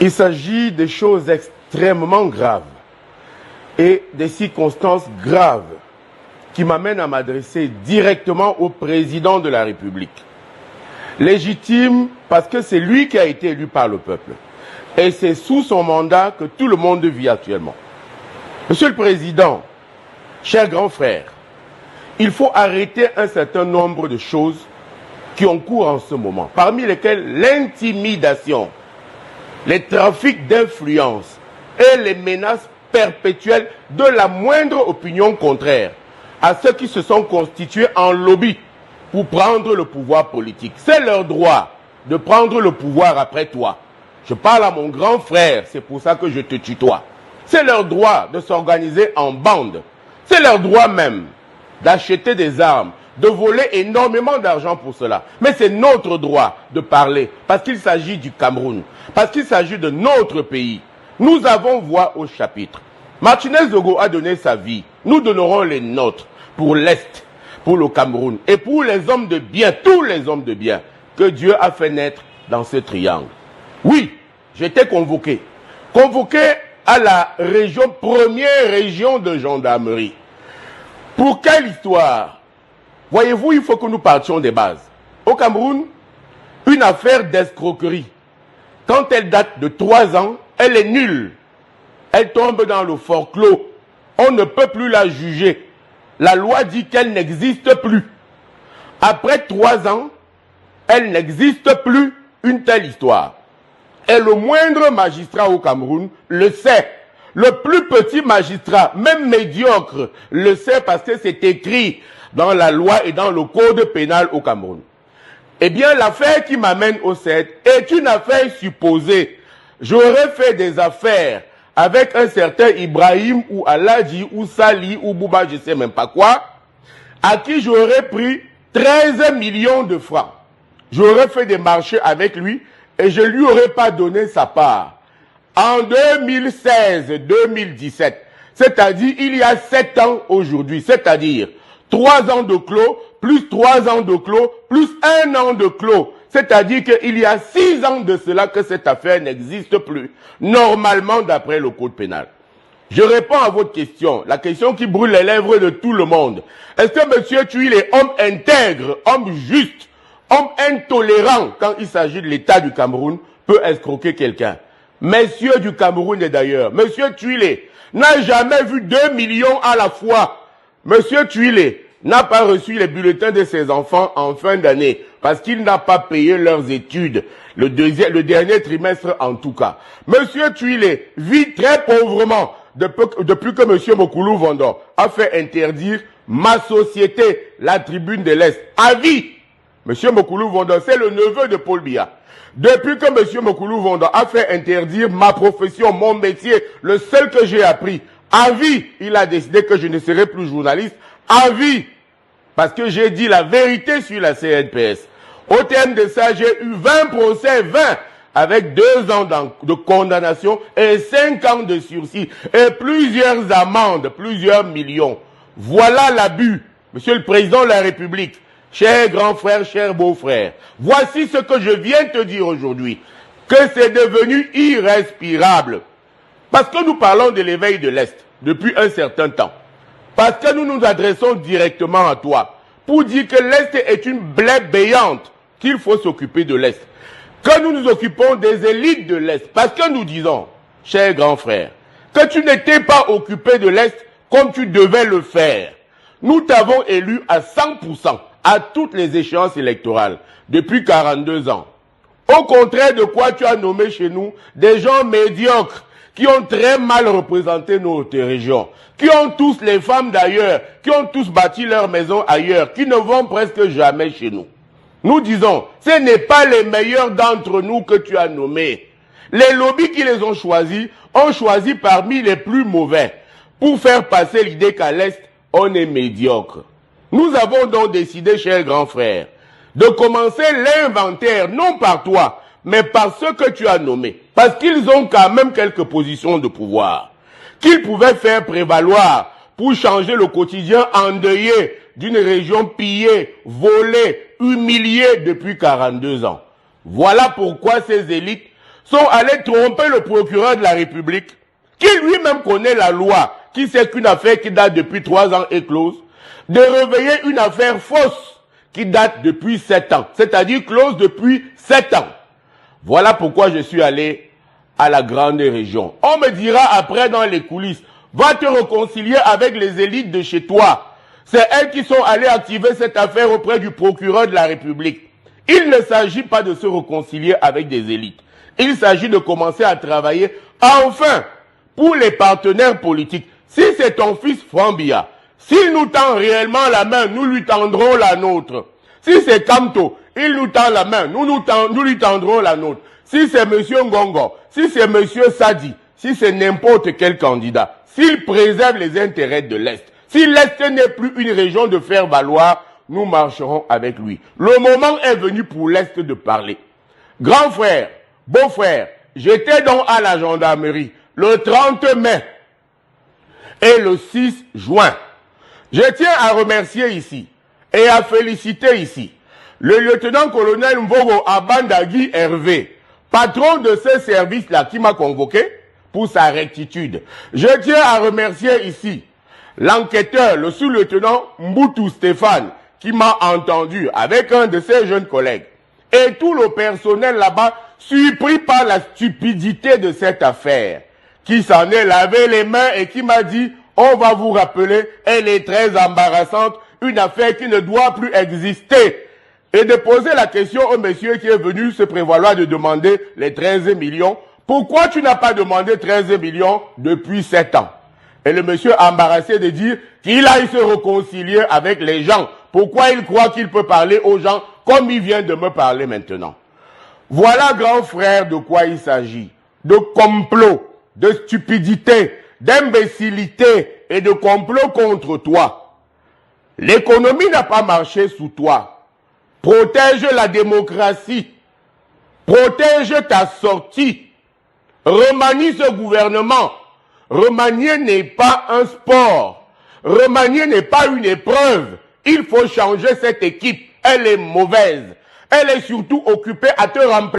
Il s'agit de choses extrêmement graves et des circonstances graves qui m'amènent à m'adresser directement au président de la République. Légitime parce que c'est lui qui a été élu par le peuple. Et c'est sous son mandat que tout le monde vit actuellement. Monsieur le Président, cher grand frère, il faut arrêter un certain nombre de choses qui ont cours en ce moment, parmi lesquelles l'intimidation, les trafics d'influence et les menaces perpétuelles de la moindre opinion contraire à ceux qui se sont constitués en lobby pour prendre le pouvoir politique. C'est leur droit de prendre le pouvoir après toi. Je parle à mon grand frère, c'est pour ça que je te tutoie. C'est leur droit de s'organiser en bande. C'est leur droit même d'acheter des armes, de voler énormément d'argent pour cela. Mais c'est notre droit de parler, parce qu'il s'agit du Cameroun, parce qu'il s'agit de notre pays. Nous avons voix au chapitre. Martinez Zogo a donné sa vie. Nous donnerons les nôtres pour l'Est, pour le Cameroun et pour les hommes de bien, tous les hommes de bien que Dieu a fait naître dans ce triangle. Oui, j'étais convoqué à la région, première région de gendarmerie. Pour quelle histoire? Voyez-vous, il faut que nous partions des bases. Au Cameroun, une affaire d'escroquerie, quand elle date de 3 ans, elle est nulle. Elle tombe dans le forclos. On ne peut plus la juger. La loi dit qu'elle n'existe plus. Après 3 ans, elle n'existe plus, une telle histoire. Et le moindre magistrat au Cameroun le sait. Le plus petit magistrat, même médiocre, le sait parce que c'est écrit dans la loi et dans le code pénal au Cameroun. Eh bien, l'affaire qui m'amène au CED est une affaire supposée. J'aurais fait des affaires avec un certain Ibrahim ou Aladji ou Sali ou Bouba, je ne sais même pas quoi, à qui j'aurais pris 13 millions de francs. J'aurais fait des marchés avec lui et je ne lui aurais pas donné sa part. En 2016-2017, c'est-à-dire il y a 7 ans aujourd'hui, c'est-à-dire 3 ans de clos, plus 3 ans de clos, plus 1 an de clos. C'est-à-dire qu'il y a 6 ans de cela que cette affaire n'existe plus, normalement d'après le code pénal. Je réponds à votre question, la question qui brûle les lèvres de tout le monde. Est-ce que M. Tuile est homme intègre, homme juste, homme intolérant quand il s'agit de l'État du Cameroun, peut escroquer quelqu'un? Messieurs du Cameroun et d'ailleurs, M. Tuile n'a jamais vu 2 millions à la fois. M. Tuile n'a pas reçu les bulletins de ses enfants en fin d'année parce qu'il n'a pas payé leurs études, le dernier trimestre en tout cas. M. Tuile vit très pauvrement depuis que M. Mokoulou Vondor a fait interdire ma société, la Tribune de l'Est, à vie. M. Mokoulou Vondor, c'est le neveu de Paul Biya. Depuis que M. Mokoulou Vondor a fait interdire ma profession, mon métier, le seul que j'ai appris, à vie, il a décidé que je ne serai plus journaliste, à vie, parce que j'ai dit la vérité sur la CNPS. Au terme de ça, j'ai eu 20 procès, 20, avec 2 ans de condamnation et 5 ans de sursis et plusieurs amendes, plusieurs millions. Voilà l'abus, Monsieur le Président de la République. Cher grand frère, cher beau-frère, voici ce que je viens te dire aujourd'hui, que c'est devenu irrespirable. Parce que nous parlons de l'éveil de l'Est depuis un certain temps. Parce que nous nous adressons directement à toi pour dire que l'Est est une blé béante, qu'il faut s'occuper de l'Est. Que nous nous occupons des élites de l'Est. Parce que nous disons, cher grand frère, que tu n'étais pas occupé de l'Est comme tu devais le faire. Nous t'avons élu à 100%. À toutes les échéances électorales, depuis 42 ans. Au contraire de quoi tu as nommé chez nous des gens médiocres, qui ont très mal représenté notre région, qui ont tous les femmes d'ailleurs, qui ont tous bâti leur maison ailleurs, qui ne vont presque jamais chez nous. Nous disons, ce n'est pas les meilleurs d'entre nous que tu as nommés. Les lobbies qui les ont choisi parmi les plus mauvais, pour faire passer l'idée qu'à l'Est, on est médiocre. Nous avons donc décidé, cher grand frère, de commencer l'inventaire, non par toi, mais par ceux que tu as nommés. Parce qu'ils ont quand même quelques positions de pouvoir, qu'ils pouvaient faire prévaloir pour changer le quotidien endeuillé d'une région pillée, volée, humiliée depuis 42 ans. Voilà pourquoi ces élites sont allés tromper le procureur de la République, qui lui-même connaît la loi, qui sait qu'une affaire qui date depuis 3 ans est close, de réveiller une affaire fausse qui date depuis 7 ans, c'est-à-dire close depuis 7 ans. Voilà pourquoi je suis allé à la grande région. On me dira après dans les coulisses, va te réconcilier avec les élites de chez toi. C'est elles qui sont allées activer cette affaire auprès du procureur de la République. Il ne s'agit pas de se réconcilier avec des élites. Il s'agit de commencer à travailler enfin pour les partenaires politiques. Si c'est ton fils Frambia, s'il nous tend réellement la main, nous lui tendrons la nôtre. Si c'est Kamto, il nous tend la main, nous lui tendrons la nôtre. Si c'est M. Ngongo, si c'est M. Sadi, si c'est n'importe quel candidat, s'il préserve les intérêts de l'Est, si l'Est n'est plus une région de faire valoir, nous marcherons avec lui. Le moment est venu pour l'Est de parler. Grand frère, beau frère, j'étais donc à la gendarmerie le 30 mai et le 6 juin. Je tiens à remercier ici et à féliciter ici le lieutenant-colonel Mvogo Abandagui Hervé, patron de ce service-là qui m'a convoqué pour sa rectitude. Je tiens à remercier ici l'enquêteur, le sous-lieutenant Mboutou Stéphane, qui m'a entendu avec un de ses jeunes collègues. Et tout le personnel là-bas, surpris par la stupidité de cette affaire, qui s'en est lavé les mains et qui m'a dit, on va vous rappeler, elle est très embarrassante, une affaire qui ne doit plus exister. Et de poser la question au monsieur qui est venu se prévaloir de demander les 13 millions. Pourquoi tu n'as pas demandé 13 millions depuis 7 ans? Et le monsieur embarrassé de dire qu'il aille se réconcilier avec les gens. Pourquoi il croit qu'il peut parler aux gens comme il vient de me parler maintenant? Voilà, grand frère, de quoi il s'agit. De complot, de stupidité, d'imbécilité et de complot contre toi. L'économie n'a pas marché sous toi. Protège la démocratie. Protège ta sortie. Remanie ce gouvernement. Remanier n'est pas un sport. Remanier n'est pas une épreuve. Il faut changer cette équipe. Elle est mauvaise. Elle est surtout occupée à te remplacer.